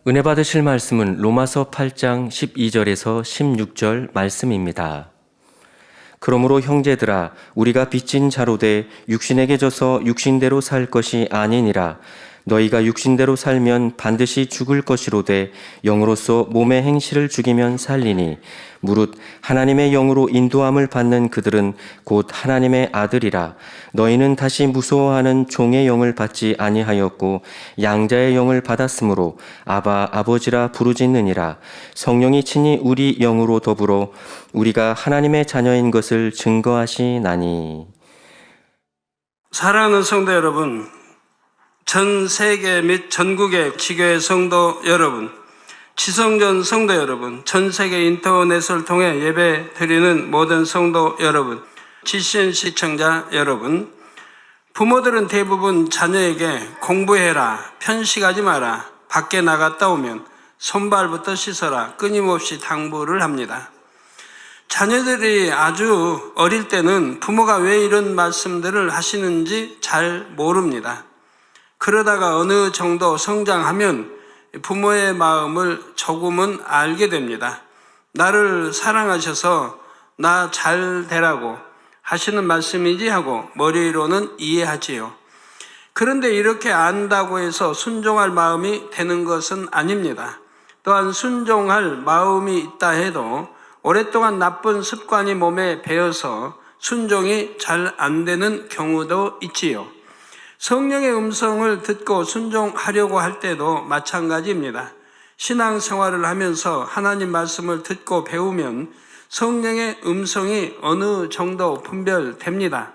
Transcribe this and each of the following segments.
은혜 받으실 말씀은 로마서 8장 12절에서 16절 말씀입니다. 그러므로 형제들아 우리가 빚진 자로 돼 육신에게 져서 육신대로 살 것이 아니니라. 너희가 육신대로 살면 반드시 죽을 것이로되 영으로서 몸의 행실을 죽이면 살리니 무릇 하나님의 영으로 인도함을 받는 그들은 곧 하나님의 아들이라. 너희는 다시 무서워하는 종의 영을 받지 아니하였고 양자의 영을 받았으므로 아바 아버지라 부르짖느니라. 성령이 친히 우리 영으로 더불어 우리가 하나님의 자녀인 것을 증거하시나니. 사랑하는 성도 여러분, 전 세계 및 전국의 지교회 성도 여러분, 지성전 성도 여러분, 전 세계 인터넷을 통해 예배 드리는 모든 성도 여러분, GCN 시청자 여러분, 부모들은 대부분 자녀에게 공부해라, 편식하지 마라, 밖에 나갔다 오면 손발부터 씻어라 끊임없이 당부를 합니다. 자녀들이 아주 어릴 때는 부모가 왜 이런 말씀들을 하시는지 잘 모릅니다. 그러다가 어느 정도 성장하면 부모의 마음을 조금은 알게 됩니다. 나를 사랑하셔서 나 잘 되라고 하시는 말씀이지 하고 머리로는 이해하지요. 그런데 이렇게 안다고 해서 순종할 마음이 되는 것은 아닙니다. 또한 순종할 마음이 있다 해도 오랫동안 나쁜 습관이 몸에 배어서 순종이 잘 안 되는 경우도 있지요. 성령의 음성을 듣고 순종하려고 할 때도 마찬가지입니다. 신앙생활을 하면서 하나님 말씀을 듣고 배우면 성령의 음성이 어느 정도 분별됩니다.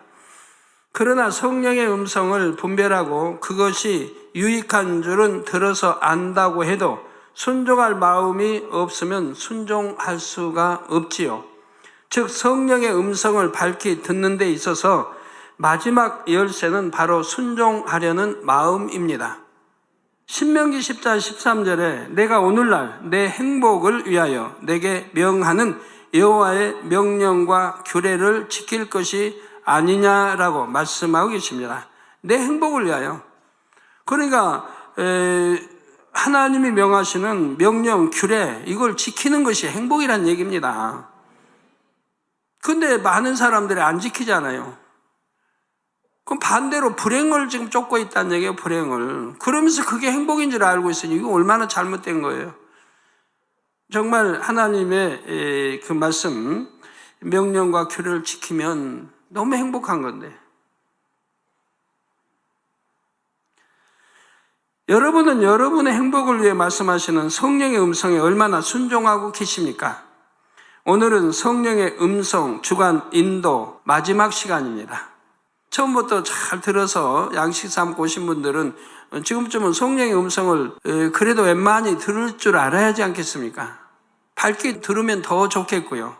그러나 성령의 음성을 분별하고 그것이 유익한 줄은 들어서 안다고 해도 순종할 마음이 없으면 순종할 수가 없지요. 즉 성령의 음성을 밝히 듣는 데 있어서 마지막 열쇠는 바로 순종하려는 마음입니다. 신명기 10장 13절에 내가 오늘날 내 행복을 위하여 내게 명하는 여호와의 명령과 규례를 지킬 것이 아니냐라고 말씀하고 계십니다. 내 행복을 위하여. 그러니까 하나님이 명하시는 명령, 규례 이걸 지키는 것이 행복이란 얘기입니다. 근데 많은 사람들이 안 지키잖아요. 그럼 반대로 불행을 지금 쫓고 있다는 얘기예요, 불행을. 그러면서 그게 행복인 줄 알고 있으니 이거 얼마나 잘못된 거예요. 정말 하나님의 그 말씀, 명령과 규례를 지키면 너무 행복한 건데. 여러분은 여러분의 행복을 위해 말씀하시는 성령의 음성에 얼마나 순종하고 계십니까? 오늘은 성령의 음성, 주간 인도 마지막 시간입니다. 처음부터 잘 들어서 양식 삼고 오신 분들은 지금쯤은 성령의 음성을 그래도 웬만히 들을 줄 알아야 하지 않겠습니까? 밝게 들으면 더 좋겠고요.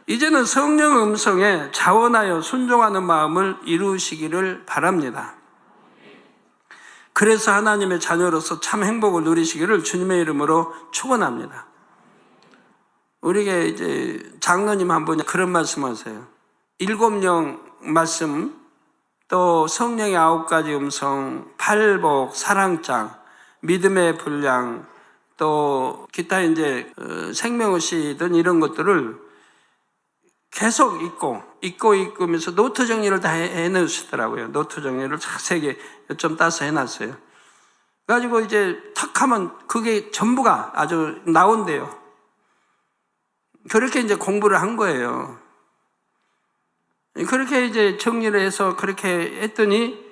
이제는 성령 음성에 자원하여 순종하는 마음을 이루시기를 바랍니다. 그래서 하나님의 자녀로서 참 행복을 누리시기를 주님의 이름으로 축원합니다. 우리에게 이제 장로님 한 분이 그런 말씀하세요. 7령 말씀, 또 성령의 9가지 음성, 팔복, 사랑장, 믿음의 분량, 또 기타 이제 생명의시든 이런 것들을 계속 읽으면서 노트 정리를 다 해놓으시더라고요. 노트 정리를 자세하게 몇 점 따서 해놨어요. 그래가지고 이제 탁 하면 그게 전부가 아주 나온대요. 그렇게 이제 공부를 한 거예요. 그렇게 이제 정리를 해서 그렇게 했더니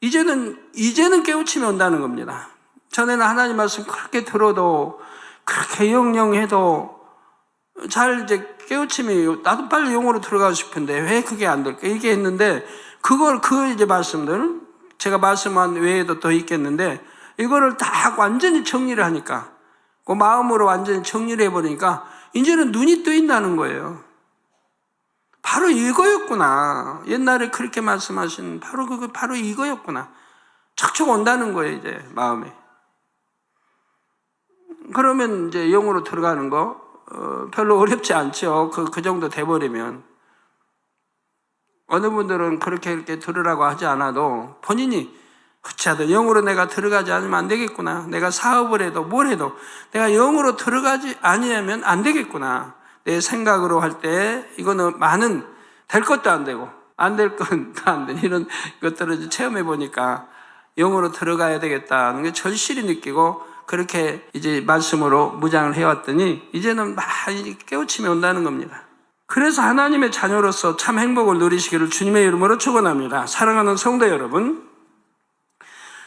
이제는 깨우침이 온다는 겁니다. 전에는 하나님 말씀 그렇게 들어도 그렇게 영영해도 잘 이제 깨우침이 나도 빨리 영으로 들어가고 싶은데 왜 그게 안 될까? 이게 했는데 그 이제 말씀들 제가 말씀한 외에도 더 있겠는데 이거를 다 완전히 정리를 하니까 그 마음으로 완전히 정리를 해버리니까 이제는 눈이 뜨인다는 거예요. 바로 이거였구나. 옛날에 그렇게 말씀하신 바로 이거였구나. 척척 온다는 거예요, 이제 마음에. 그러면 이제 영으로 들어가는 거 별로 어렵지 않죠. 그 정도 돼버리면. 어느 분들은 그렇게 들으라고 하지 않아도 본인이 어찌하든 영으로 내가 들어가지 않으면 안 되겠구나. 내가 사업을 해도 뭘 해도 내가 영으로 들어가지 아니하면 안 되겠구나. 내 생각으로 할 때 이거는 많은 될 것도 안 되고 안 될 것도 안 되는 이런 것들을 체험해 보니까 영으로 들어가야 되겠다는 게 절실히 느끼고 그렇게 이제 말씀으로 무장을 해왔더니 이제는 많이 깨우침이 온다는 겁니다. 그래서 하나님의 자녀로서 참 행복을 누리시기를 주님의 이름으로 축원합니다. 사랑하는 성도 여러분,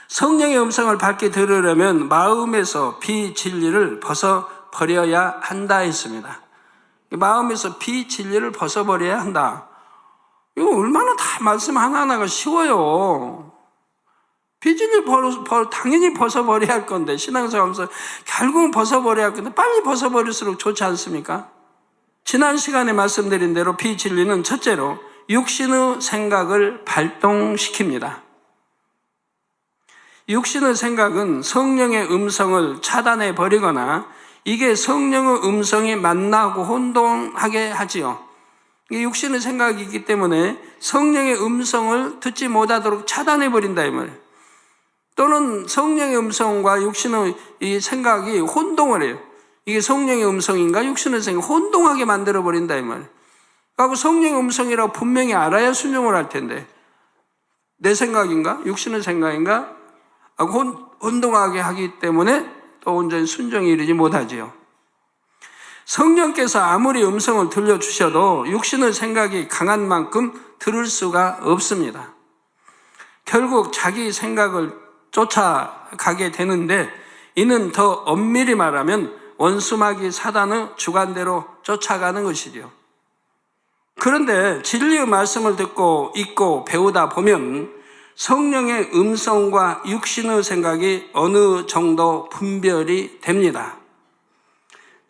성령의 음성을 밝게 들으려면 마음에서 비진리를 벗어버려야 한다 했습니다. 마음에서 비진리를 벗어버려야 한다. 이거 얼마나 다 말씀 하나하나가 쉬워요. 비진리 당연히 벗어버려야 할 건데, 신앙생활하면서 결국은 벗어버려야 할 건데 빨리 벗어버릴수록 좋지 않습니까? 지난 시간에 말씀드린 대로 비진리는 첫째로 육신의 생각을 발동시킵니다. 육신의 생각은 성령의 음성을 차단해 버리거나 이게 성령의 음성이 만나고 혼동하게 하지요. 이게 육신의 생각이기 때문에 성령의 음성을 듣지 못하도록 차단해 버린다 이 말이에요. 또는 성령의 음성과 육신의 이 생각이 혼동을 해요. 이게 성령의 음성인가 육신의 생각 혼동하게 만들어 버린다 이 말이에요. 그리고 성령의 음성이라고 분명히 알아야 순종을 할 텐데 내 생각인가 육신의 생각인가 혼동하게 하기 때문에 또 온전히 순종에 이르지 못하지요. 성령께서 아무리 음성을 들려주셔도 육신의 생각이 강한 만큼 들을 수가 없습니다. 결국 자기 생각을 쫓아가게 되는데 이는 더 엄밀히 말하면 원수마귀 사단의 주관대로 쫓아가는 것이죠. 그런데 진리의 말씀을 듣고 읽고 배우다 보면 성령의 음성과 육신의 생각이 어느 정도 분별이 됩니다.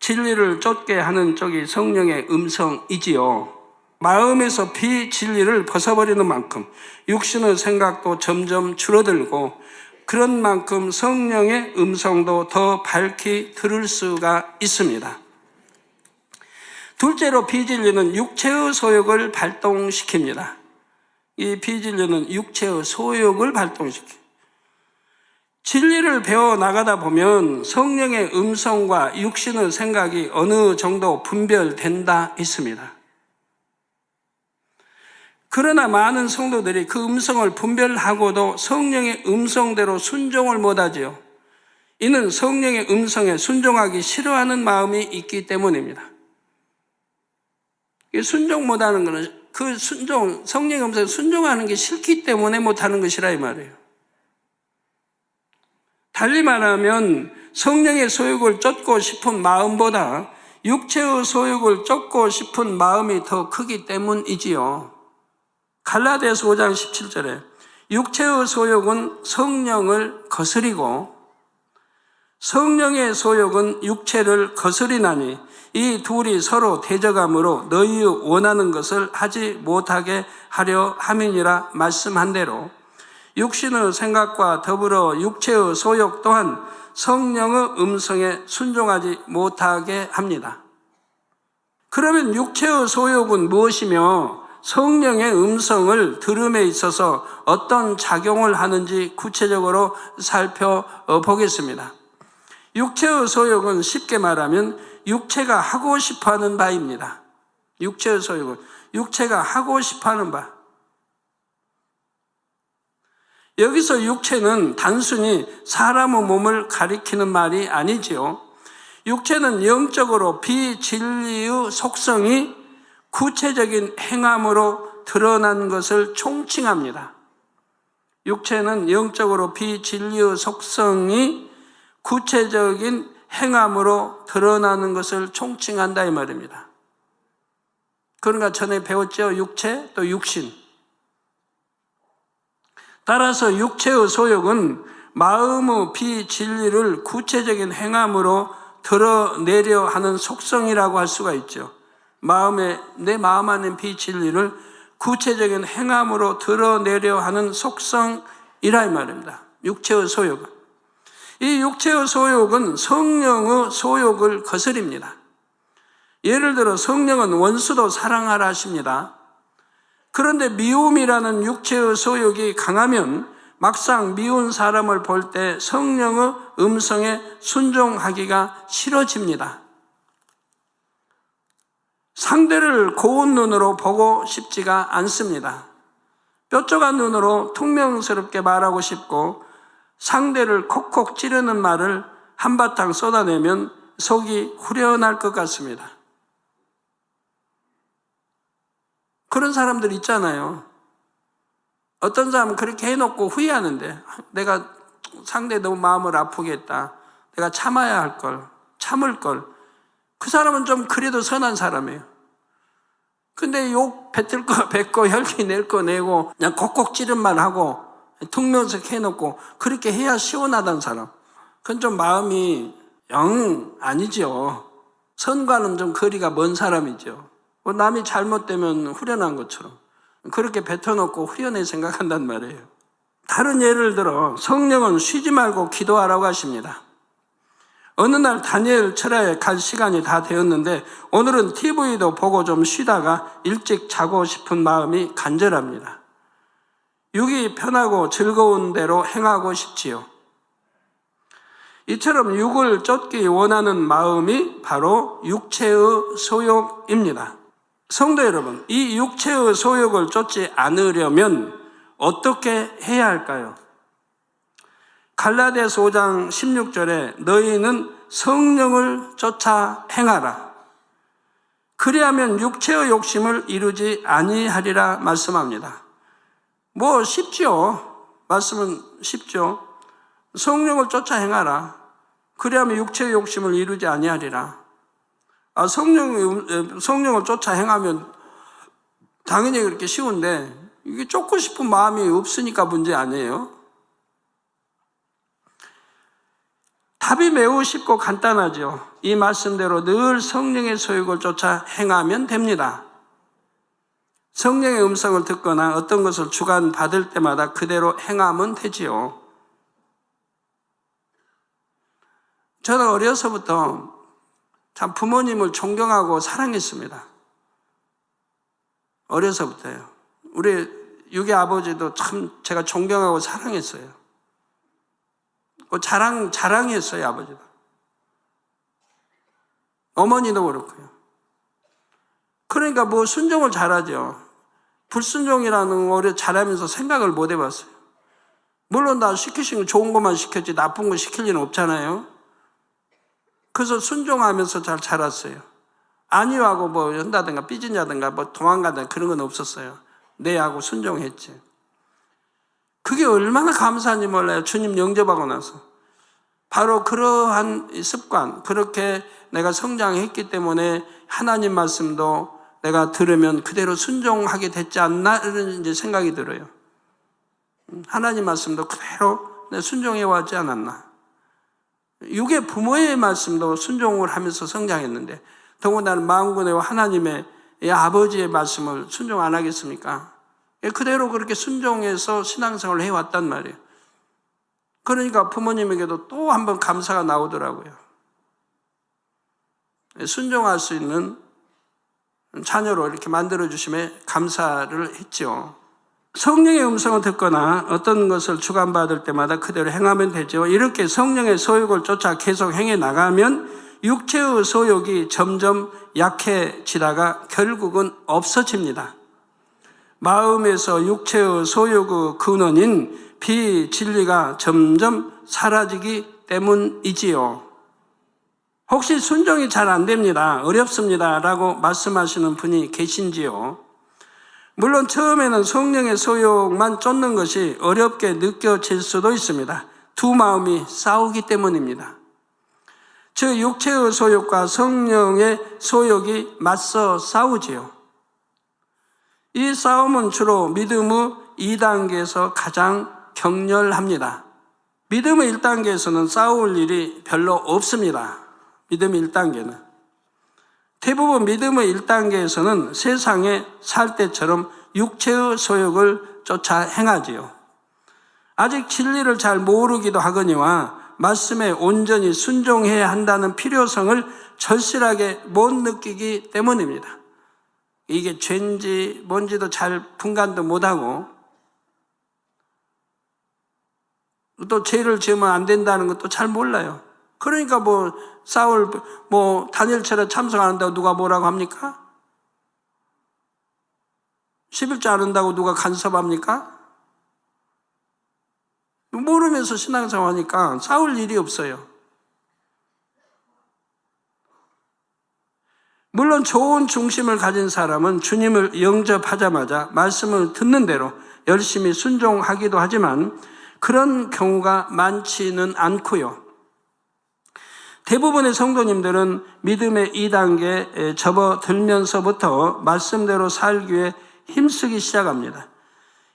진리를 쫓게 하는 쪽이 성령의 음성이지요. 마음에서 비진리를 벗어버리는 만큼 육신의 생각도 점점 줄어들고 그런 만큼 성령의 음성도 더 밝히 들을 수가 있습니다. 둘째로 비진리는 육체의 소욕을 발동시킵니다. 이 비진리는 육체의 소욕을 발동시켜요. 진리를 배워나가다 보면 성령의 음성과 육신의 생각이 어느 정도 분별된다 했습니다. 그러나 많은 성도들이 그 음성을 분별하고도 성령의 음성대로 순종을 못하지요. 이는 성령의 음성에 순종하기 싫어하는 마음이 있기 때문입니다. 순종 못하는 것은 그 성령의 음성에 순종하는 게 싫기 때문에 못하는 것이라 이 말이에요. 달리 말하면 성령의 소욕을 쫓고 싶은 마음보다 육체의 소욕을 쫓고 싶은 마음이 더 크기 때문이지요. 갈라디아서 5장 17절에 육체의 소욕은 성령을 거스리고 성령의 소욕은 육체를 거스리나니 이 둘이 서로 대적함으로 너희의 원하는 것을 하지 못하게 하려 함이니라 말씀한 대로 육신의 생각과 더불어 육체의 소욕 또한 성령의 음성에 순종하지 못하게 합니다. 그러면 육체의 소욕은 무엇이며 성령의 음성을 들음에 있어서 어떤 작용을 하는지 구체적으로 살펴보겠습니다. 육체의 소욕은 쉽게 말하면 육체가 하고 싶어하는 바입니다. 육체의 소욕은 육체가 하고 싶어하는 바. 여기서 육체는 단순히 사람의 몸을 가리키는 말이 아니지요. 육체는 영적으로 비진리의 속성이 구체적인 행함으로 드러난 것을 총칭합니다. 육체는 영적으로 비진리의 속성이 구체적인 행함으로 드러나는 것을 총칭한다 이 말입니다. 그러니까 전에 배웠죠. 육체 또 육신. 따라서 육체의 소욕은 마음의 비진리를 구체적인 행함으로 드러내려 하는 속성이라고 할 수가 있죠. 내 마음 안에 비진리를 구체적인 행함으로 드러내려 하는 속성이라 이 말입니다. 육체의 소욕은. 이 육체의 소욕은 성령의 소욕을 거스립니다. 예를 들어 성령은 원수도 사랑하라 하십니다. 그런데 미움이라는 육체의 소욕이 강하면 막상 미운 사람을 볼 때 성령의 음성에 순종하기가 싫어집니다. 상대를 고운 눈으로 보고 싶지가 않습니다. 뾰족한 눈으로 퉁명스럽게 말하고 싶고 상대를 콕콕 찌르는 말을 한바탕 쏟아내면 속이 후련할 것 같습니다. 그런 사람들 있잖아요. 어떤 사람은 그렇게 해놓고 후회하는데 내가 상대 너무 마음을 아프게 했다. 내가 참아야 할 걸, 참을 걸. 그 사람은 좀 그래도 선한 사람이에요. 근데 욕 뱉을 거 뱉고 혈기 낼 거 내고 그냥 콕콕 찌른 말 하고 퉁명석 해놓고 그렇게 해야 시원하다는 사람. 그건 좀 마음이 영 아니죠. 선과는 좀 거리가 먼 사람이죠. 뭐 남이 잘못되면 후련한 것처럼 그렇게 뱉어놓고 후련해 생각한단 말이에요. 다른 예를 들어 성령은 쉬지 말고 기도하라고 하십니다. 어느 날 다니엘 철야에 갈 시간이 다 되었는데 오늘은 TV도 보고 좀 쉬다가 일찍 자고 싶은 마음이 간절합니다. 육이 편하고 즐거운 대로 행하고 싶지요. 이처럼 육을 쫓기 원하는 마음이 바로 육체의 소욕입니다. 성도 여러분, 이 육체의 소욕을 쫓지 않으려면 어떻게 해야 할까요? 갈라디아서 5장 16절에 너희는 성령을 쫓아 행하라. 그리하면 육체의 욕심을 이루지 아니하리라 말씀합니다. 뭐 쉽죠. 말씀은 쉽죠. 성령을 쫓아 행하라. 그리하면 육체의 욕심을 이루지 아니하리라. 성령을 쫓아 행하면 당연히 그렇게 쉬운데 이게 쫓고 싶은 마음이 없으니까 문제 아니에요. 답이 매우 쉽고 간단하죠. 이 말씀대로 늘 성령의 소욕을 쫓아 행하면 됩니다. 성령의 음성을 듣거나 어떤 것을 주관받을 때마다 그대로 행하면 되지요. 저는 어려서부터 참 부모님을 존경하고 사랑했습니다. 어려서부터요. 우리 육의 아버지도 참 제가 존경하고 사랑했어요. 자랑했어요, 아버지도. 어머니도 그렇고요. 그러니까 뭐 순종을 잘하죠. 불순종이라는 거를 잘하면서 생각을 못 해봤어요. 물론 나 시키신 거 좋은 것만 시켰지 나쁜 거 시킬 일은 없잖아요. 그래서 순종하면서 잘 자랐어요. 아니하고 뭐 한다든가 삐진다든가 뭐 도망가든가 그런 건 없었어요. 네 하고 순종했지. 그게 얼마나 감사한지 몰라요. 주님 영접하고 나서. 바로 그러한 습관, 그렇게 내가 성장했기 때문에 하나님 말씀도 내가 들으면 그대로 순종하게 됐지 않나 이런 이제 생각이 들어요. 하나님 말씀도 그대로 순종해 왔지 않았나. 육의 부모의 말씀도 순종을 하면서 성장했는데 더군다나 만군의 하나님의 아버지의 말씀을 순종 안 하겠습니까? 그대로 그렇게 순종해서 신앙생활을 해왔단 말이에요. 그러니까 부모님에게도 또 한 번 감사가 나오더라고요. 순종할 수 있는 자녀로 이렇게 만들어주심에 감사를 했죠. 성령의 음성을 듣거나 어떤 것을 주관받을 때마다 그대로 행하면 되죠. 이렇게 성령의 소욕을 쫓아 계속 행해 나가면 육체의 소욕이 점점 약해지다가 결국은 없어집니다. 마음에서 육체의 소욕의 근원인 비진리가 점점 사라지기 때문이지요. 혹시 순종이 잘 안 됩니다. 어렵습니다. 라고 말씀하시는 분이 계신지요? 물론 처음에는 성령의 소욕만 쫓는 것이 어렵게 느껴질 수도 있습니다. 두 마음이 싸우기 때문입니다. 즉 육체의 소욕과 성령의 소욕이 맞서 싸우지요. 이 싸움은 주로 믿음의 2단계에서 가장 격렬합니다. 믿음의 1단계에서는 싸울 일이 별로 없습니다. 믿음의 1단계는. 대부분 믿음의 1단계에서는 세상에 살 때처럼 육체의 소욕을 쫓아 행하지요. 아직 진리를 잘 모르기도 하거니와 말씀에 온전히 순종해야 한다는 필요성을 절실하게 못 느끼기 때문입니다. 이게 죄인지 뭔지도 잘 분간도 못하고 또 죄를 지으면 안 된다는 것도 잘 몰라요. 그러니까 사울, 다니엘처럼 참석 안 한다고 누가 뭐라고 합니까? 11조 안 한다고 누가 간섭합니까? 모르면서 신앙생활 하니까 싸울 일이 없어요. 물론 좋은 중심을 가진 사람은 주님을 영접하자마자 말씀을 듣는 대로 열심히 순종하기도 하지만 그런 경우가 많지는 않고요. 대부분의 성도님들은 믿음의 2단계에 접어들면서부터 말씀대로 살기 위해 힘쓰기 시작합니다.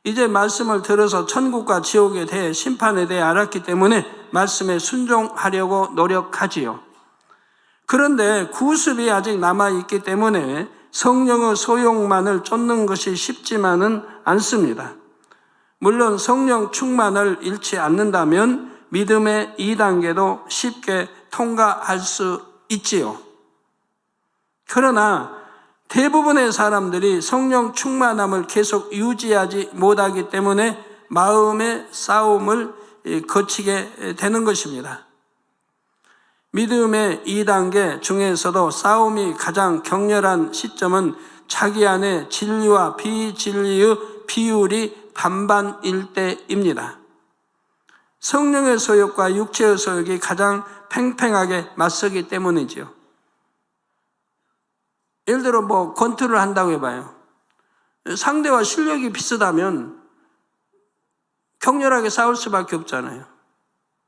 이제 말씀을 들어서 천국과 지옥에 대해 심판에 대해 알았기 때문에 말씀에 순종하려고 노력하지요. 그런데 구습이 아직 남아있기 때문에 성령의 소욕만을 쫓는 것이 쉽지만은 않습니다. 물론 성령 충만을 잃지 않는다면 믿음의 2단계도 쉽게 통과할 수 있지요. 그러나 대부분의 사람들이 성령 충만함을 계속 유지하지 못하기 때문에 마음의 싸움을 거치게 되는 것입니다. 믿음의 2단계 중에서도 싸움이 가장 격렬한 시점은 자기 안에 진리와 비진리의 비율이 반반일 때입니다. 성령의 소욕과 육체의 소욕이 가장 팽팽하게 맞서기 때문이지요. 예를 들어 권투를 한다고 해봐요. 상대와 실력이 비슷하면 격렬하게 싸울 수밖에 없잖아요.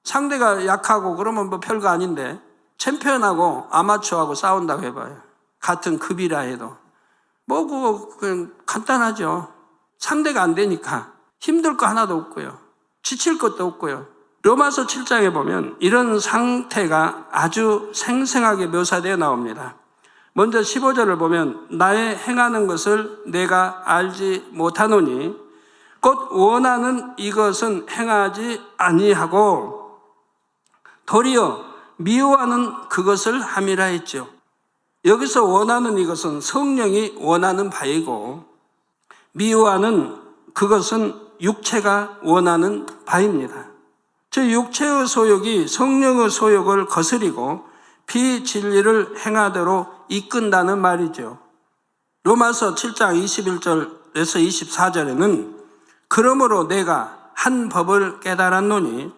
상대가 약하고 그러면 별거 아닌데 챔피언하고 아마추어하고 싸운다고 해봐요. 같은 급이라 해도 그냥 간단하죠. 상대가 안 되니까 힘들 거 하나도 없고요. 지칠 것도 없고요. 로마서 7장에 보면 이런 상태가 아주 생생하게 묘사되어 나옵니다. 먼저 15절을 보면 나의 행하는 것을 내가 알지 못하노니 곧 원하는 이것은 행하지 아니하고 도리어 미워하는 그것을 함이라 했죠. 여기서 원하는 이것은 성령이 원하는 바이고 미워하는 그것은 육체가 원하는 바입니다. 즉 육체의 소욕이 성령의 소욕을 거스리고 비진리를 행하도록 이끈다는 말이죠. 로마서 7장 21절에서 24절에는 그러므로 내가 한 법을 깨달았노니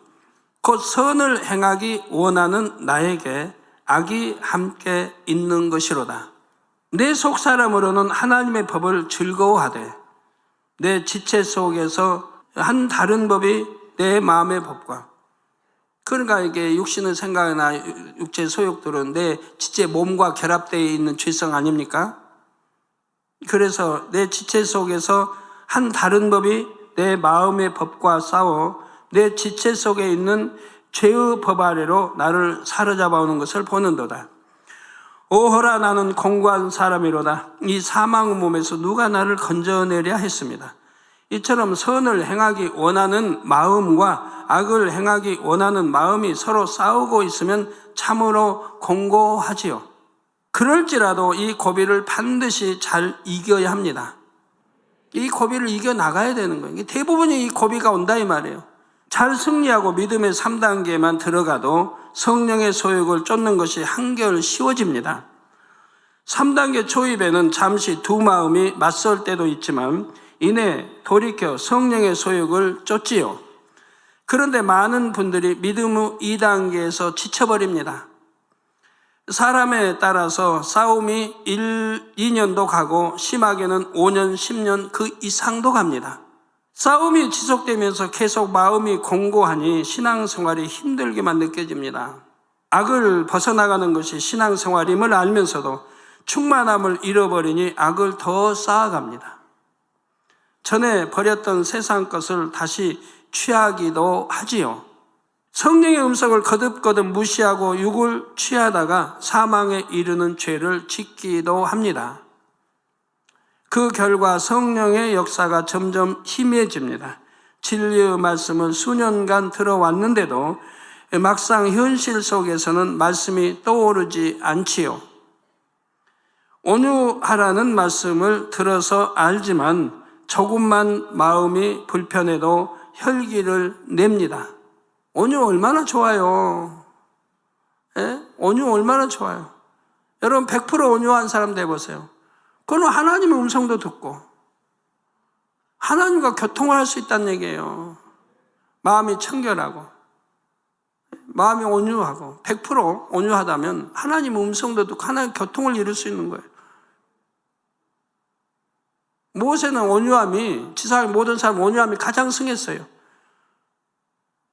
곧 선을 행하기 원하는 나에게 악이 함께 있는 것이로다. 내 속사람으로는 하나님의 법을 즐거워하되 내 지체 속에서 한 다른 법이 내 마음의 법과 그러니까 이게 육신의 생각이나 육체의 소욕들은 내 지체 몸과 결합되어 있는 죄성 아닙니까? 그래서 내 지체 속에서 한 다른 법이 내 마음의 법과 싸워 내 지체 속에 있는 죄의 법 아래로 나를 사로잡아 오는 것을 보는도다. 오호라 나는 공고한 사람이로다. 이 사망의 몸에서 누가 나를 건져내랴 했습니다. 이처럼 선을 행하기 원하는 마음과 악을 행하기 원하는 마음이 서로 싸우고 있으면 참으로 공고하지요. 그럴지라도 이 고비를 반드시 잘 이겨야 합니다. 이 고비를 이겨나가야 되는 거예요. 대부분이 이 고비가 온다 이 말이에요. 잘 승리하고 믿음의 3단계만 들어가도 성령의 소욕을 쫓는 것이 한결 쉬워집니다. 3단계 초입에는 잠시 두 마음이 맞설 때도 있지만 이내 돌이켜 성령의 소욕을 쫓지요. 그런데 많은 분들이 믿음의 2단계에서 지쳐버립니다. 사람에 따라서 싸움이 1, 2년도 가고 심하게는 5년, 10년 그 이상도 갑니다. 싸움이 지속되면서 계속 마음이 공고하니 신앙생활이 힘들게만 느껴집니다. 악을 벗어나가는 것이 신앙생활임을 알면서도 충만함을 잃어버리니 악을 더 쌓아갑니다. 전에 버렸던 세상 것을 다시 취하기도 하지요. 성령의 음성을 거듭거듭 무시하고 육을 취하다가 사망에 이르는 죄를 짓기도 합니다. 그 결과 성령의 역사가 점점 희미해집니다. 진리의 말씀을 수년간 들어왔는데도 막상 현실 속에서는 말씀이 떠오르지 않지요. 온유하라는 말씀을 들어서 알지만 조금만 마음이 불편해도 혈기를 냅니다. 온유 얼마나 좋아요. 예? 온유 얼마나 좋아요. 여러분 100% 온유한 사람 돼보세요. 그건 하나님의 음성도 듣고 하나님과 교통을 할 수 있다는 얘기예요. 마음이 청결하고 마음이 온유하고 100% 온유하다면 하나님의 음성도 듣고 하나님의 교통을 이룰 수 있는 거예요. 모세는 온유함이, 지상의 모든 사람 온유함이 가장 승했어요.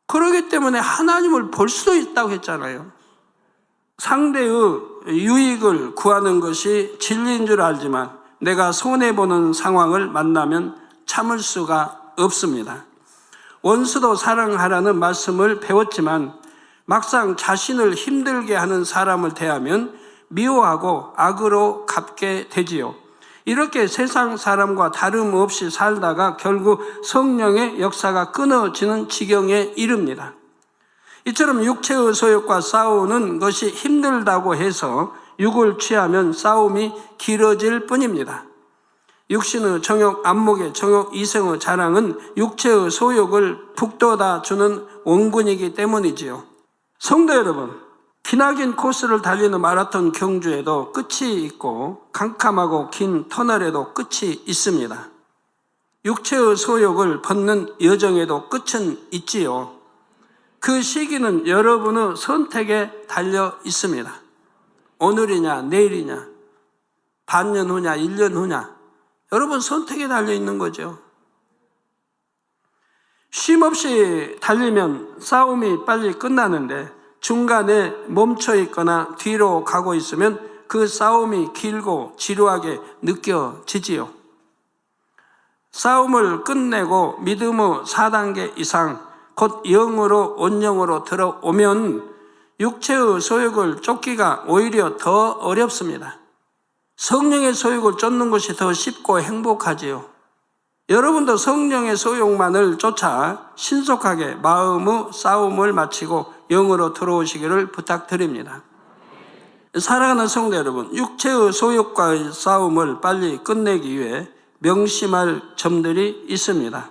그러기 때문에 하나님을 볼 수도 있다고 했잖아요. 상대의 유익을 구하는 것이 진리인 줄 알지만 내가 손해보는 상황을 만나면 참을 수가 없습니다. 원수도 사랑하라는 말씀을 배웠지만 막상 자신을 힘들게 하는 사람을 대하면 미워하고 악으로 갚게 되지요. 이렇게 세상 사람과 다름없이 살다가 결국 성령의 역사가 끊어지는 지경에 이릅니다. 이처럼 육체의 소욕과 싸우는 것이 힘들다고 해서 육을 취하면 싸움이 길어질 뿐입니다. 육신의 정욕, 안목의 정욕, 이성의 자랑은 육체의 소욕을 북돋아 주는 원군이기 때문이지요. 성도 여러분, 기나긴 코스를 달리는 마라톤 경주에도 끝이 있고 캄캄하고 긴 터널에도 끝이 있습니다. 육체의 소욕을 벗는 여정에도 끝은 있지요. 그 시기는 여러분의 선택에 달려 있습니다. 오늘이냐 내일이냐 반년 후냐 1년 후냐 여러분 선택에 달려 있는 거죠. 쉼없이 달리면 싸움이 빨리 끝나는데 중간에 멈춰 있거나 뒤로 가고 있으면 그 싸움이 길고 지루하게 느껴지지요. 싸움을 끝내고 믿음의 4단계 이상 곧 영으로 온영으로 들어오면 육체의 소욕을 쫓기가 오히려 더 어렵습니다. 성령의 소욕을 쫓는 것이 더 쉽고 행복하지요. 여러분도 성령의 소욕만을 쫓아 신속하게 마음의 싸움을 마치고 영으로 들어오시기를 부탁드립니다. 사랑하는 성도 여러분, 육체의 소욕과의 싸움을 빨리 끝내기 위해 명심할 점들이 있습니다.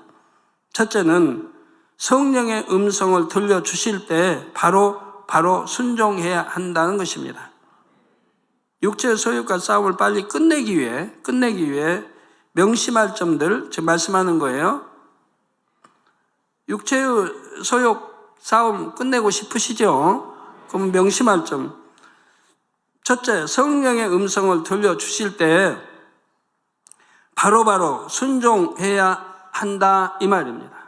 첫째는 성령의 음성을 들려주실 때 바로 순종해야 한다는 것입니다. 육체의 소욕과 싸움을 빨리 끝내기 위해 명심할 점들, 지금 말씀하는 거예요. 육체의 소욕 싸움 끝내고 싶으시죠? 그럼 명심할 점. 첫째, 성령의 음성을 들려주실 때 바로바로 순종해야 한다 이 말입니다.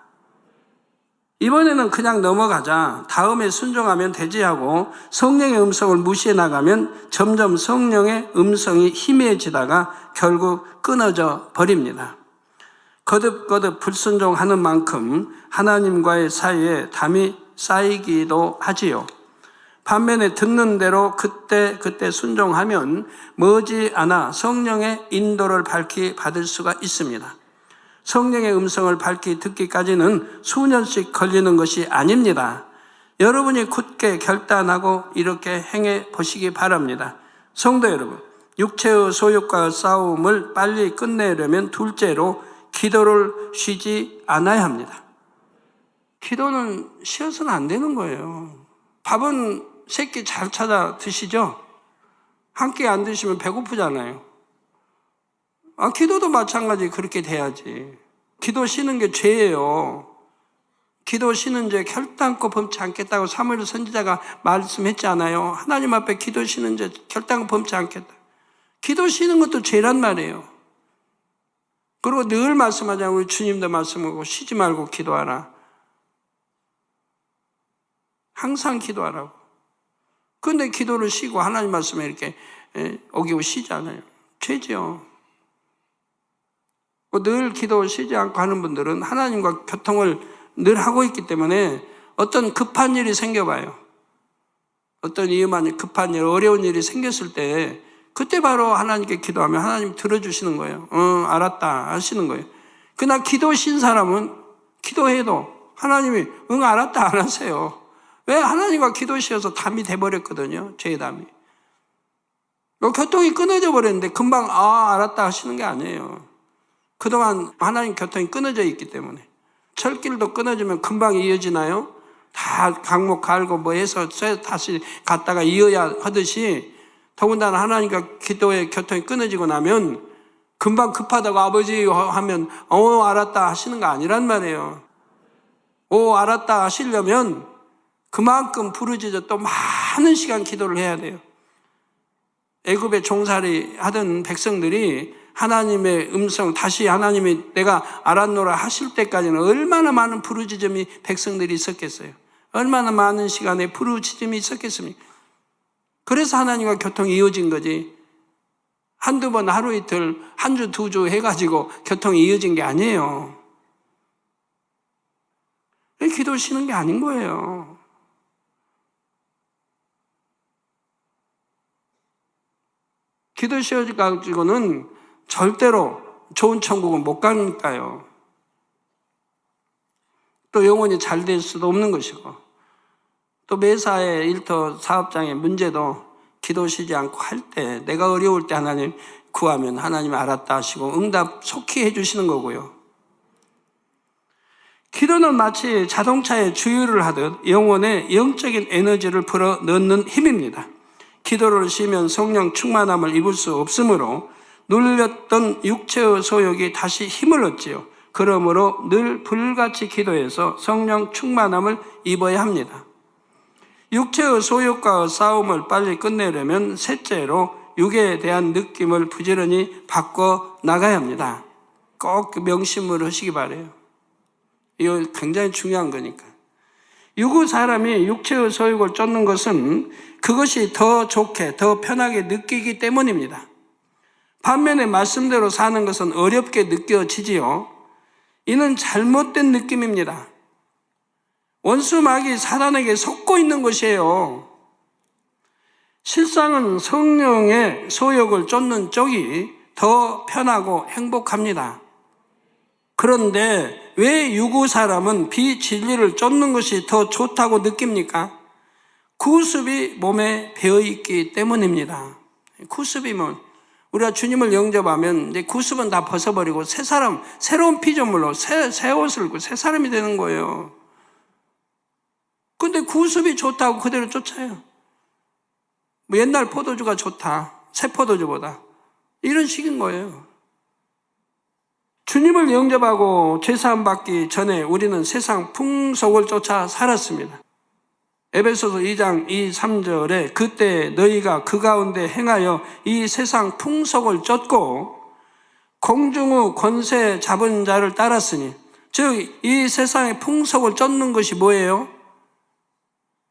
이번에는 그냥 넘어가자, 다음에 순종하면 되지 하고 성령의 음성을 무시해 나가면 점점 성령의 음성이 희미해지다가 결국 끊어져 버립니다. 거듭거듭 불순종하는 만큼 하나님과의 사이에 담이 쌓이기도 하지요. 반면에 듣는 대로 그때 순종하면 머지않아 성령의 인도를 밝히 받을 수가 있습니다. 성령의 음성을 밝히 듣기까지는 수년씩 걸리는 것이 아닙니다. 여러분이 굳게 결단하고 이렇게 행해 보시기 바랍니다. 성도 여러분, 육체의 소욕과 싸움을 빨리 끝내려면 둘째로 기도를 쉬지 않아야 합니다. 기도는 쉬어서는 안 되는 거예요. 밥은 세 끼 잘 찾아 드시죠? 한 끼 안 드시면 배고프잖아요. 기도도 마찬가지 그렇게 돼야지. 기도 쉬는 게 죄예요. 기도 쉬는 죄 결단코 범치 않겠다고 사무엘 선지자가 말씀했지 않아요? 하나님 앞에 기도 쉬는 죄 결단코 범치 않겠다. 기도 쉬는 것도 죄란 말이에요. 그리고 늘 말씀하자면 우리 주님도 말씀하고 쉬지 말고 기도하라. 항상 기도하라고. 그런데 기도를 쉬고 하나님 말씀에 이렇게 어기고 쉬지 않아요. 죄죠. 늘 기도 쉬지 않고 하는 분들은 하나님과 교통을 늘 하고 있기 때문에 어떤 급한 일이 생겨봐요. 어떤 위험한 급한 일, 어려운 일이 생겼을 때 그때 바로 하나님께 기도하면 하나님 들어주시는 거예요. 알았다 하시는 거예요. 그러나 기도 쉰 사람은 기도해도 하나님이 알았다 안 하세요. 왜? 하나님과 기도 쉬어서 담이 돼버렸거든요. 죄의 담이. 교통이 끊어져 버렸는데 금방 알았다 하시는 게 아니에요. 그동안 하나님 교통이 끊어져 있기 때문에. 철길도 끊어지면 금방 이어지나요? 다 강목 갈고 뭐 해서 다시 갔다가 이어야 하듯이, 더군다나 하나님과 기도의 교통이 끊어지고 나면 금방 급하다고 아버지 하면 알았다 하시는 거 아니란 말이에요. 알았다 하시려면 그만큼 부르짖어 또 많은 시간 기도를 해야 돼요. 애굽에 종살이 하던 백성들이 하나님의 음성, 다시 하나님이 내가 알았노라 하실 때까지는 얼마나 많은 부르짖음이 백성들이 있었겠어요. 얼마나 많은 시간에 부르짖음이 있었겠습니까? 그래서 하나님과 교통이 이어진 거지. 한두 번, 하루 이틀, 한 주, 두 주 해가지고 교통이 이어진 게 아니에요. 기도 쉬는 게 아닌 거예요. 기도 쉬어가지고는 절대로 좋은 천국은 못 가니까요. 또 영혼이 잘 될 수도 없는 것이고, 또 매사의 일터 사업장의 문제도 기도 쉬지 않고 할 때, 내가 어려울 때 하나님 구하면 하나님 알았다 하시고 응답 속히 해주시는 거고요. 기도는 마치 자동차에 주유를 하듯 영혼의 영적인 에너지를 불어 넣는 힘입니다. 기도를 쉬면 성령 충만함을 입을 수 없으므로 눌렸던 육체의 소욕이 다시 힘을 얻지요. 그러므로 늘 불같이 기도해서 성령 충만함을 입어야 합니다. 육체의 소욕과의 싸움을 빨리 끝내려면 셋째로 육에 대한 느낌을 부지런히 바꿔 나가야 합니다. 꼭 명심을 하시기 바라요. 이거 굉장히 중요한 거니까. 육의 사람이 육체의 소욕을 쫓는 것은 그것이 더 좋게, 더 편하게 느끼기 때문입니다. 반면에 말씀대로 사는 것은 어렵게 느껴지지요. 이는 잘못된 느낌입니다. 원수 마귀 사단에게 속고 있는 것이에요. 실상은 성령의 소욕을 쫓는 쪽이 더 편하고 행복합니다. 그런데 왜 유구 사람은 비진리를 쫓는 것이 더 좋다고 느낍니까? 구습이 몸에 배어있기 때문입니다. 구습이면 우리가 주님을 영접하면 이제 구습은 다 벗어버리고 새 사람, 새로운 피조물로 새 옷을 입고 새 사람이 되는 거예요. 근데 구습이 좋다고 그대로 쫓아요. 뭐 옛날 포도주가 좋다, 새 포도주보다, 이런 식인 거예요. 주님을 영접하고 죄사함 받기 전에 우리는 세상 풍속을 쫓아 살았습니다. 에베소서 2장 2, 3절에 그때 너희가 그 가운데 행하여 이 세상 풍속을 쫓고 공중의 권세 잡은 자를 따랐으니, 즉 이 세상의 풍속을 쫓는 것이 뭐예요?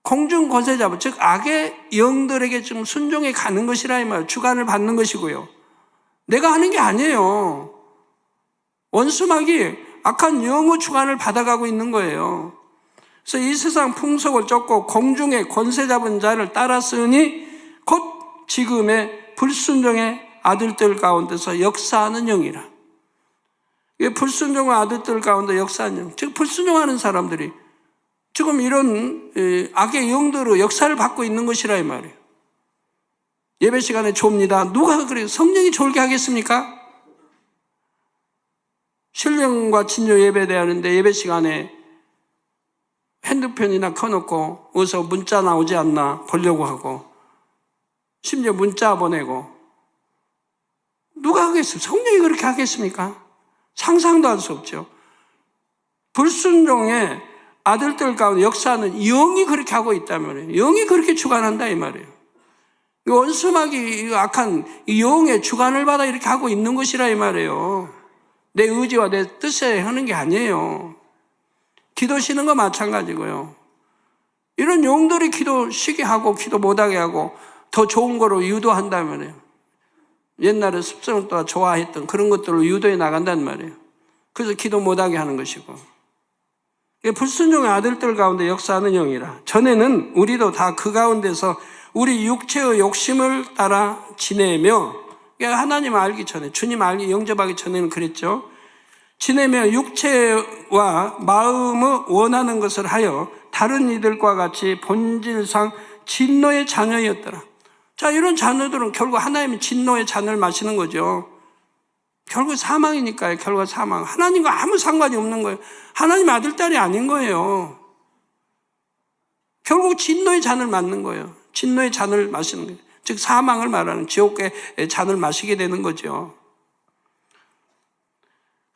공중 권세 잡은, 즉 악의 영들에게 좀 순종해 가는 것이라 이 말, 주관을 받는 것이고요. 내가 하는 게 아니에요. 원수막이 악한 영의 주관을 받아가고 있는 거예요. 그래서 이 세상 풍속을 쫓고 공중의 권세 잡은 자를 따랐으니 곧 지금의 불순종의 아들들 가운데서 역사하는 영이라. 불순종의 아들들 가운데 역사하는 영, 즉 불순종하는 사람들이 지금 이런 악의 영들의 역사를 받고 있는 것이라 이 말이에요. 예배 시간에 좁니다. 누가 그래요? 성령이 졸게 하겠습니까? 신령과 친교 예배대하는데 예배 시간에 핸드폰이나 켜놓고 어디서 문자 나오지 않나 보려고 하고, 심지어 문자 보내고, 누가 하겠어요? 성령이 그렇게 하겠습니까? 상상도 할 수 없죠. 불순종의 아들들 가운데 역사하는 영이 그렇게 하고 있단 말이에요. 영이 그렇게 주관한다 이 말이에요. 원수막이 악한 영의 주관을 받아 이렇게 하고 있는 것이라 이 말이에요. 내 의지와 내 뜻에 하는 게 아니에요. 기도 쉬는 거 마찬가지고요. 이런 용들이 기도 쉬게 하고 기도 못하게 하고 더 좋은 거로 유도한다는 말이에요. 옛날에 습성을 또 좋아했던 그런 것들로 유도해 나간단 말이에요. 그래서 기도 못하게 하는 것이고, 불순종의 아들들 가운데 역사하는 영이라. 전에는 우리도 다 그 가운데서 우리 육체의 욕심을 따라 지내며, 하나님 알기 전에, 주님 알기 영접하기 전에는 그랬죠. 지내며 육체와 마음의 원하는 것을 하여 다른 이들과 같이 본질상 진노의 자녀였더라. 자, 이런 자녀들은 결국 하나님의 진노의 잔을 마시는 거죠. 결국 사망이니까요. 결국 사망. 하나님과 아무 상관이 없는 거예요. 하나님의 아들, 딸이 아닌 거예요. 꼭 진노의 잔을 맞는 거예요. 진노의 잔을 마시는 거예요. 즉 사망을 말하는 지옥의 잔을 마시게 되는 거죠.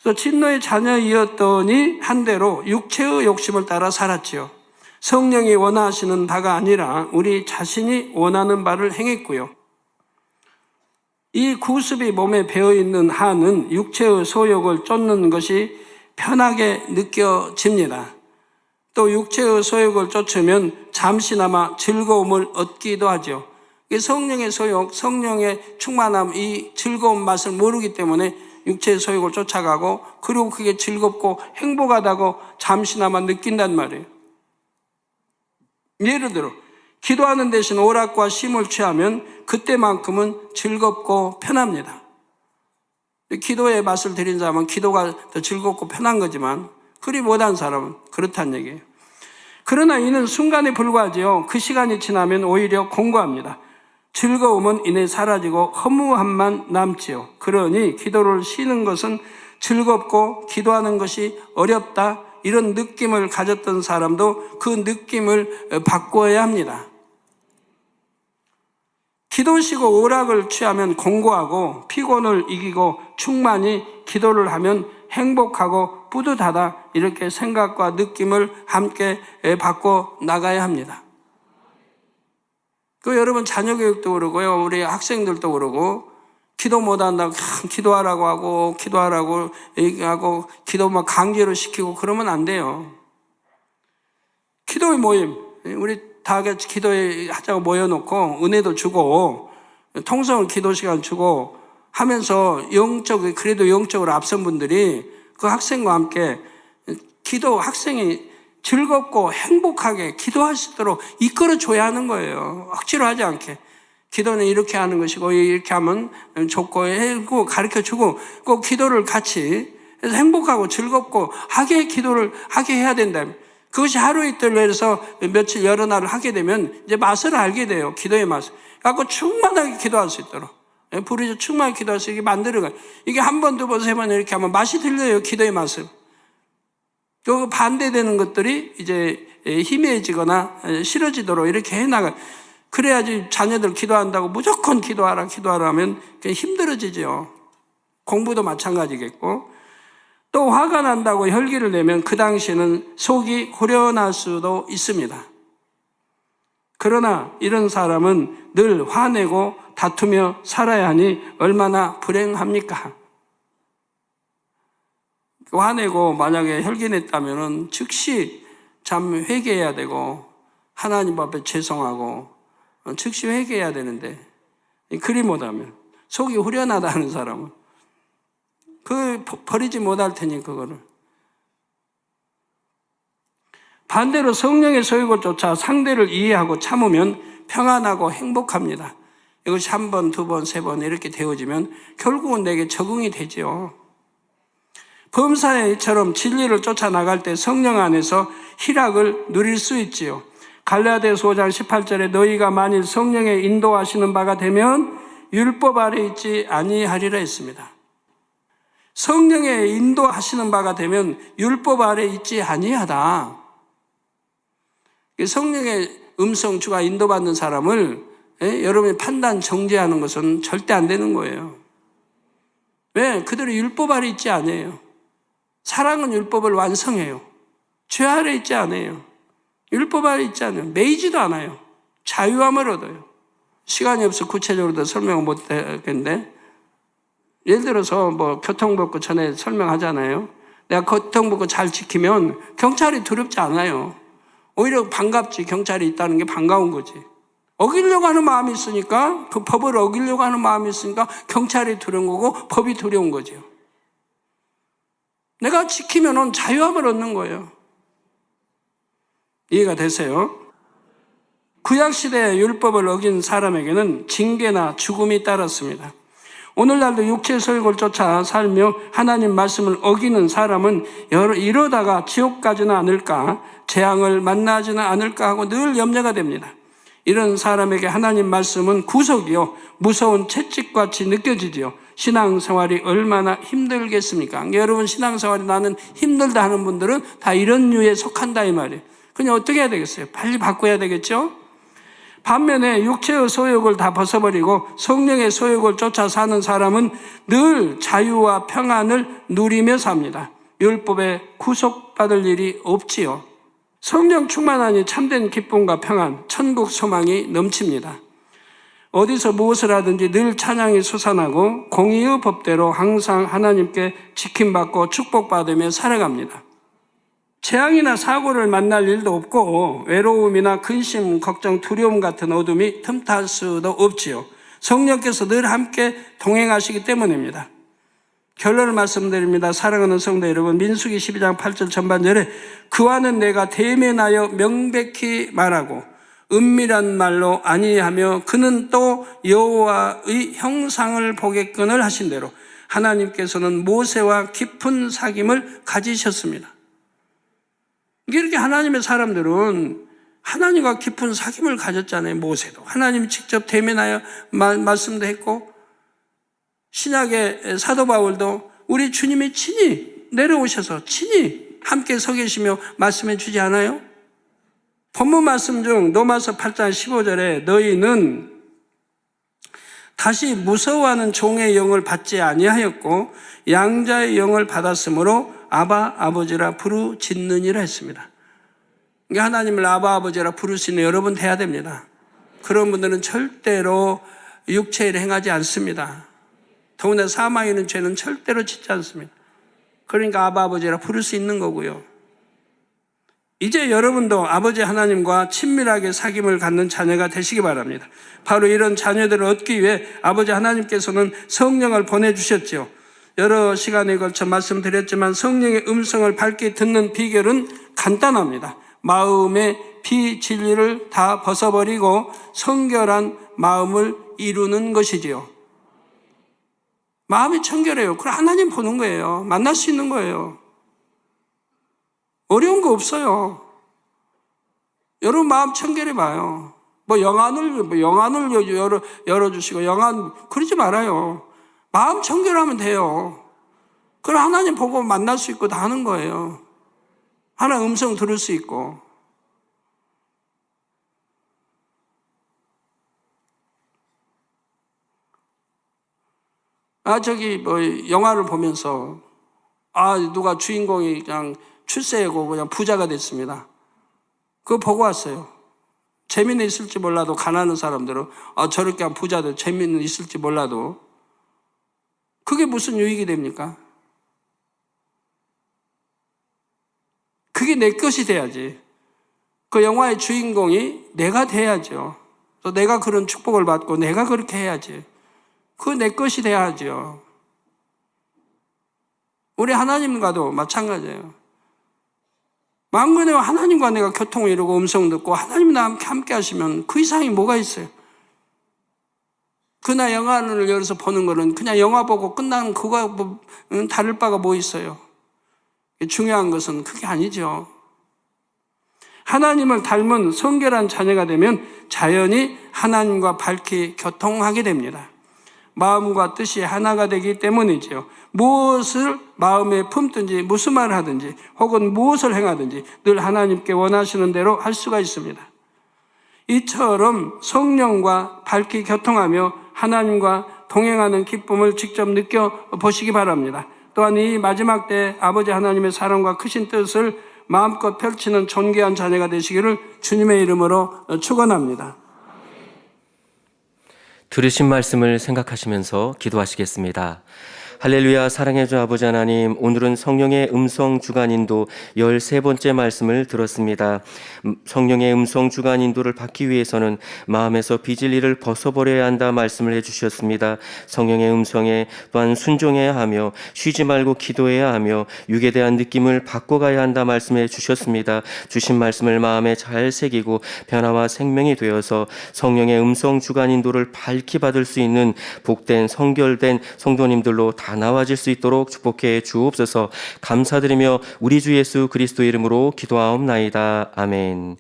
그래서 진노의 자녀이었더니 한대로 육체의 욕심을 따라 살았지요. 성령이 원하시는 바가 아니라 우리 자신이 원하는 바를 행했고요. 이 구습이 몸에 배어있는 한은 육체의 소욕을 쫓는 것이 편하게 느껴집니다. 또 육체의 소욕을 쫓으면 잠시나마 즐거움을 얻기도 하죠. 성령의 소욕, 성령의 충만함, 이 즐거운 맛을 모르기 때문에 육체의 소욕을 쫓아가고 그리고 그게 즐겁고 행복하다고 잠시나마 느낀단 말이에요. 예를 들어 기도하는 대신 오락과 심을 취하면 그때만큼은 즐겁고 편합니다. 기도의 맛을 들인 사람은 기도가 더 즐겁고 편한 거지만 그리 못한 사람은 그렇다는 얘기예요. 그러나 이는 순간에 불과하지요. 그 시간이 지나면 오히려 공고합니다. 즐거움은 이내 사라지고 허무함만 남지요. 그러니 기도를 쉬는 것은 즐겁고 기도하는 것이 어렵다, 이런 느낌을 가졌던 사람도 그 느낌을 바꿔야 합니다. 기도 쉬고 오락을 취하면 공고하고 피곤을 이기고 충만히 기도를 하면 행복하고 뿌듯하다, 이렇게 생각과 느낌을 함께 바꿔 나가야 합니다. 그 여러분 자녀 교육도 그러고요, 우리 학생들도 그러고 기도 못한다고 기도하라고 하고 기도하라고 얘기하고 기도 막 강제로 시키고 그러면 안 돼요. 기도의 모임, 우리 다 같이 기도회 하자고 모여놓고 은혜도 주고 통성을 기도 시간 주고 하면서 그래도 영적으로 앞선 분들이 그 학생과 함께 학생이 즐겁고 행복하게 기도할 수 있도록 이끌어줘야 하는 거예요. 억지로 하지 않게. 기도는 이렇게 하는 것이고 이렇게 하면 좋고 해고 가르쳐주고 꼭 기도를 같이 해서 행복하고 즐겁고 기도를 하게 해야 된다. 그것이 하루 이틀 해서 며칠 여러 날을 하게 되면 이제 맛을 알게 돼요. 기도의 맛을. 그래서 충만하게 기도할 수 있도록. 부르짖어 충만하게 기도할 수 있게 만들어가요. 이게 한 번, 두 번, 세 번 이렇게 하면 맛이 들려요. 기도의 맛을. 그 반대되는 것들이 이제 희미해지거나 싫어지도록 이렇게 해나가요. 그래야지 자녀들 기도한다고 무조건 기도하라 하면 힘들어지죠. 공부도 마찬가지겠고. 또 화가 난다고 혈기를 내면 그 당시에는 속이 후련할 수도 있습니다. 그러나 이런 사람은 늘 화내고 다투며 살아야 하니 얼마나 불행합니까? 화내고 만약에 혈기 냈다면 즉시 회개해야 되고 하나님 앞에 죄송하고 즉시 회개해야 되는데 그리 못하면 속이 후련하다는 사람은 버리지 못할 테니 그거를. 반대로 성령의 소욕을 쫓아 상대를 이해하고 참으면 평안하고 행복합니다. 이것이 한 번, 두 번, 세 번 이렇게 되어지면 결국은 내게 적응이 되죠. 범사의 이처럼 진리를 쫓아나갈 때 성령 안에서 희락을 누릴 수 있지요. 갈라디아서 5장 18절에 너희가 만일 성령의 인도하시는 바가 되면 율법 아래 있지 아니하리라 했습니다. 성령의 인도하시는 바가 되면 율법 아래 있지 아니하다. 성령의 음성 주가 인도받는 사람을 여러분이 판단 정죄하는 것은 절대 안 되는 거예요. 왜? 그들은 율법 아래 있지 않아요. 사랑은 율법을 완성해요. 죄 아래 있지 않아요. 율법 아래 있지 않아요. 매이지도 않아요. 자유함을 얻어요. 시간이 없어 구체적으로 더 설명을 못 하겠는데, 예를 들어서 교통법규 전에 설명하잖아요. 내가 교통법규 잘 지키면 경찰이 두렵지 않아요. 오히려 반갑지. 경찰이 있다는 게 반가운 거지. 어기려고 하는 마음이 있으니까, 그 법을 어기려고 하는 마음이 있으니까 경찰이 두려운 거고 법이 두려운 거죠. 내가 지키면 자유함을 얻는 거예요. 이해가 되세요? 구약시대의 율법을 어긴 사람에게는 징계나 죽음이 따랐습니다. 오늘날도 육체의 소욕을 쫓아 살며 하나님 말씀을 어기는 사람은 이러다가 지옥 가지는 않을까, 재앙을 만나지는 않을까 하고 늘 염려가 됩니다. 이런 사람에게 하나님 말씀은 구속이요, 무서운 채찍같이 느껴지지요. 신앙생활이 얼마나 힘들겠습니까? 여러분 신앙생활이 나는 힘들다 하는 분들은 다 이런 류에 속한다 이 말이에요. 그냥 어떻게 해야 되겠어요? 빨리 바꿔야 되겠죠? 반면에 육체의 소욕을 다 벗어버리고 성령의 소욕을 쫓아 사는 사람은 늘 자유와 평안을 누리며 삽니다. 율법에 구속받을 일이 없지요. 성령 충만하니 참된 기쁨과 평안, 천국 소망이 넘칩니다. 어디서 무엇을 하든지 늘 찬양이 솟아나고 공의의 법대로 항상 하나님께 지킴받고 축복받으며 살아갑니다. 재앙이나 사고를 만날 일도 없고 외로움이나 근심, 걱정, 두려움 같은 어둠이 틈탈 수도 없지요. 성령께서 늘 함께 동행하시기 때문입니다. 결론을 말씀드립니다. 사랑하는 성도 여러분, 민수기 12장 8절 전반절에 그와는 내가 대면하여 명백히 말하고 은밀한 말로 아니하며 그는 또 여호와의 형상을 보겠거늘 하신 대로 하나님께서는 모세와 깊은 사귐을 가지셨습니다. 이렇게 하나님의 사람들은 하나님과 깊은 사귐을 가졌잖아요. 모세도 하나님이 직접 대면하여 말씀도 했고, 신약의 사도 바울도 우리 주님이 친히 내려오셔서 친히 함께 서 계시며 말씀해 주지 않아요? 본문 말씀 중 로마서 8장 15절에 너희는 다시 무서워하는 종의 영을 받지 아니하였고 양자의 영을 받았으므로 아바 아버지라 부르짖느니라 했습니다. 그러니까 하나님을 아바 아버지라 부르시는 여러분 돼야 됩니다. 그런 분들은 절대로 육체를 행하지 않습니다. 더구나 사망에 있는 죄는 절대로 짓지 않습니다. 그러니까 아바 아버지라 부를 수 있는 거고요. 이제 여러분도 아버지 하나님과 친밀하게 사귐을 갖는 자녀가 되시기 바랍니다. 바로 이런 자녀들을 얻기 위해 아버지 하나님께서는 성령을 보내주셨죠. 여러 시간에 걸쳐 말씀드렸지만 성령의 음성을 밝게 듣는 비결은 간단합니다. 마음의 비진리를 다 벗어버리고 성결한 마음을 이루는 것이지요. 마음이 청결해요. 그럼 하나님 보는 거예요. 만날 수 있는 거예요. 어려운 거 없어요. 여러분 마음 청결해 봐요. 영안을 열어주시고 영안 그러지 말아요. 마음 청결하면 돼요. 그럼 하나님 보고 만날 수 있고 다 하는 거예요. 하나님 음성 들을 수 있고. 영화를 보면서 누가 주인공이 그냥 출세하고 그냥 부자가 됐습니다. 그거 보고 왔어요. 재미는 있을지 몰라도 가난한 사람들은 저렇게 한 부자들 재미는 있을지 몰라도 그게 무슨 유익이 됩니까? 그게 내 것이 돼야지. 그 영화의 주인공이 내가 돼야죠. 또 내가 그런 축복을 받고 내가 그렇게 해야지. 그거 내 것이 돼야죠. 우리 하나님과도 마찬가지예요. 만군의 하나님과 내가 교통을 이루고 음성 듣고 하나님이 나와 함께 하시면 그 이상이 뭐가 있어요? 그날 영화를 열어서 보는 거는 그냥 영화 보고 끝나는 그거 다를 바가 뭐 있어요? 중요한 것은 그게 아니죠. 하나님을 닮은 성결한 자녀가 되면 자연히 하나님과 밝게 교통하게 됩니다. 마음과 뜻이 하나가 되기 때문이지요. 무엇을 마음에 품든지 무슨 말을 하든지 혹은 무엇을 행하든지 늘 하나님께 원하시는 대로 할 수가 있습니다. 이처럼 성령과 밝게 교통하며 하나님과 동행하는 기쁨을 직접 느껴보시기 바랍니다. 또한 이 마지막 때 아버지 하나님의 사랑과 크신 뜻을 마음껏 펼치는 존귀한 자녀가 되시기를 주님의 이름으로 축원합니다. 들으신 말씀을 생각하시면서 기도하시겠습니다. 할렐루야. 사랑해 주 아버지 하나님, 오늘은 성령의 음성 주간 인도 13번째 말씀을 들었습니다. 성령의 음성 주간 인도를 받기 위해서는 마음에서 비진리를 벗어버려야 한다 말씀을 해주셨습니다. 성령의 음성에 또한 순종해야 하며 쉬지 말고 기도해야 하며 육에 대한 느낌을 바꿔가야 한다 말씀해 주셨습니다. 주신 말씀을 마음에 잘 새기고 변화와 생명이 되어서 성령의 음성 주간 인도를 밝히 받을 수 있는 복된 성결된 성도님들로 다 나와질 수 있도록 축복해 주옵소서. 감사드리며 우리 주 예수 그리스도 이름으로 기도하옵나이다. 아멘.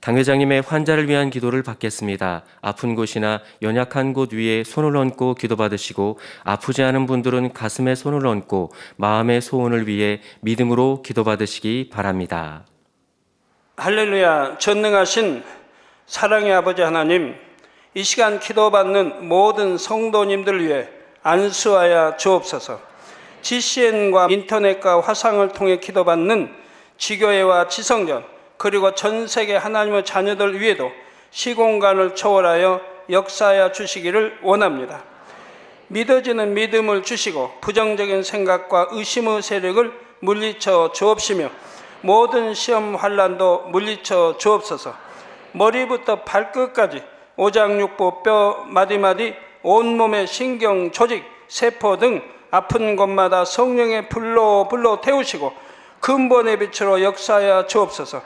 당회장님의 환자를 위한 기도를 받겠습니다. 아픈 곳이나 연약한 곳 위에 손을 얹고 기도받으시고 아프지 않은 분들은 가슴에 손을 얹고 마음의 소원을 위해 믿음으로 기도받으시기 바랍니다. 할렐루야. 전능하신 사랑의 아버지 하나님, 이 시간 기도받는 모든 성도님들을 위해 안수하여 주옵소서. GCN과 인터넷과 화상을 통해 기도받는 지교회와 지성전, 그리고 전 세계 하나님의 자녀들 위에도 시공간을 초월하여 역사하여 주시기를 원합니다. 믿어지는 믿음을 주시고 부정적인 생각과 의심의 세력을 물리쳐 주옵시며 모든 시험 환난도 물리쳐 주옵소서. 머리부터 발끝까지 오장육부 뼈 마디마디 온몸의 신경 조직 세포 등 아픈 곳마다 성령의 불로 태우시고 근본의 빛으로 역사하여 주옵소서.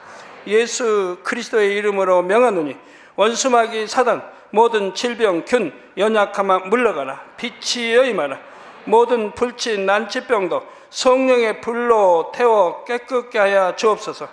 예수 그리스도의 이름으로 명하노니 원수마귀 사단 모든 질병 균 연약함아 물러가라. 빛이 임하라. 모든 불치 난치병도 성령의 불로 태워 깨끗게 하여 주옵소서.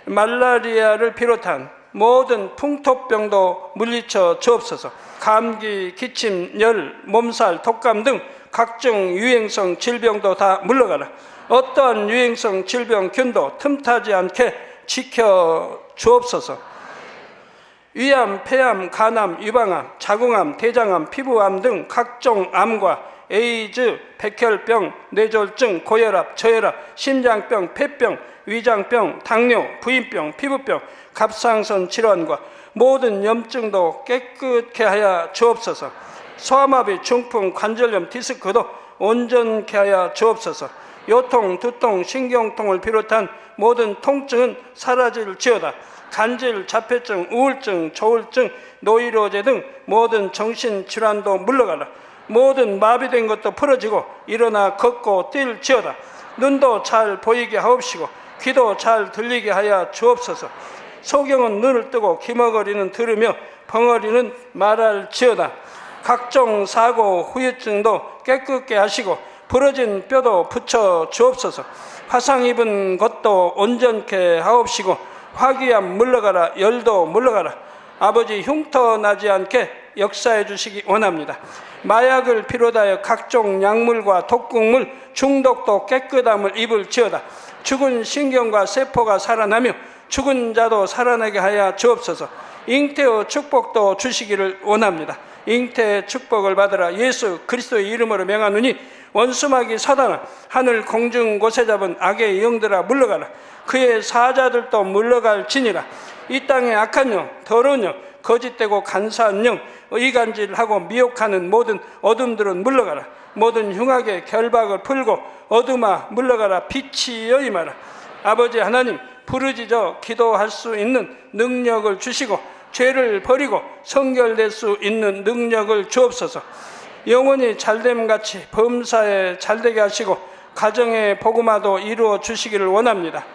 말라리아를 비롯한 모든 풍토병도 물리쳐 주옵소서. 감기, 기침, 열, 몸살, 독감 등 각종 유행성 질병도 다 물러가라. 어떠한 유행성 질병 균도 틈타지 않게 지켜 주옵소서. 위암, 폐암, 간암, 유방암, 자궁암, 대장암, 피부암 등 각종 암과 에이즈, 백혈병, 뇌졸중, 고혈압, 저혈압, 심장병, 폐병, 위장병, 당뇨, 부인병, 피부병, 갑상선 질환과 모든 염증도 깨끗게 하여 주옵소서. 소아마비, 중풍, 관절염, 디스크도 온전케 하여 주옵소서. 요통, 두통, 신경통을 비롯한 모든 통증은 사라질지어다. 간질, 자폐증, 우울증, 조울증, 노이로제 등 모든 정신질환도 물러가라. 모든 마비된 것도 풀어지고 일어나 걷고 뛸지어다. 눈도 잘 보이게 하옵시고 귀도 잘 들리게 하여 주옵소서. 소경은 눈을 뜨고 기머거리는 들으며 벙어리는 말할지어다. 각종 사고, 후유증도 깨끗게 하시고 부러진 뼈도 붙여 주옵소서. 화상 입은 것도 온전케 하옵시고 화기암 물러가라. 열도 물러가라. 아버지 흉터 나지 않게 역사해 주시기 원합니다. 마약을 비롯하여 각종 약물과 독극물 중독도 깨끗함을 입을지어다. 죽은 신경과 세포가 살아나며 죽은 자도 살아나게 하여 주옵소서. 잉태의 축복도 주시기를 원합니다. 잉태의 축복을 받으라. 예수 그리스도의 이름으로 명하노니 원수마귀 사단아, 하늘 공중 곳에 잡은 악의 영들아 물러가라. 그의 사자들도 물러갈지니라. 이 땅의 악한 영, 더러운 영, 거짓되고 간사한 영, 의간질하고 미혹하는 모든 어둠들은 물러가라. 모든 흉악의 결박을 풀고 어둠아 물러가라. 빛이 임하라. 아버지 하나님, 부르짖어 기도할 수 있는 능력을 주시고 죄를 버리고 성결될 수 있는 능력을 주옵소서. 영원히 잘됨같이 범사에 잘되게 하시고 가정의 복음화도 이루어 주시기를 원합니다.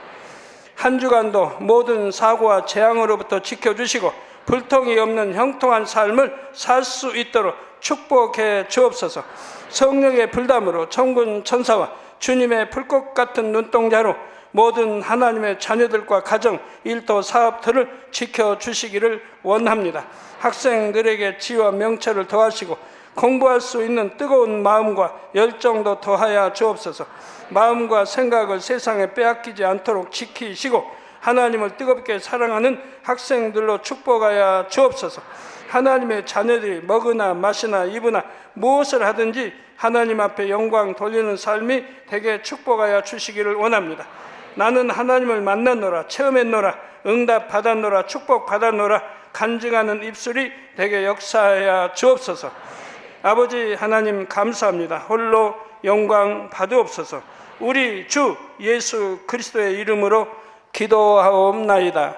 한 주간도 모든 사고와 재앙으로부터 지켜주시고 불통이 없는 형통한 삶을 살 수 있도록 축복해 주옵소서. 성령의 불담으로 천군 천사와 주님의 불꽃 같은 눈동자로 모든 하나님의 자녀들과 가정, 일도, 사업들을 지켜주시기를 원합니다. 학생들에게 지혜와 명철을 더하시고 공부할 수 있는 뜨거운 마음과 열정도 더하여 주옵소서. 마음과 생각을 세상에 빼앗기지 않도록 지키시고 하나님을 뜨겁게 사랑하는 학생들로 축복하여 주옵소서. 하나님의 자녀들이 먹으나 마시나 입으나 무엇을 하든지 하나님 앞에 영광 돌리는 삶이 되게 축복하여 주시기를 원합니다. 나는 하나님을 만났노라, 체험했노라, 응답 받았노라, 축복 받았노라 간증하는 입술이 되게 역사하여 주옵소서. 아버지 하나님 감사합니다. 홀로 영광 받으옵소서. 우리 주 예수 그리스도의 이름으로 기도하옵나이다.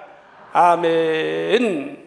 아멘.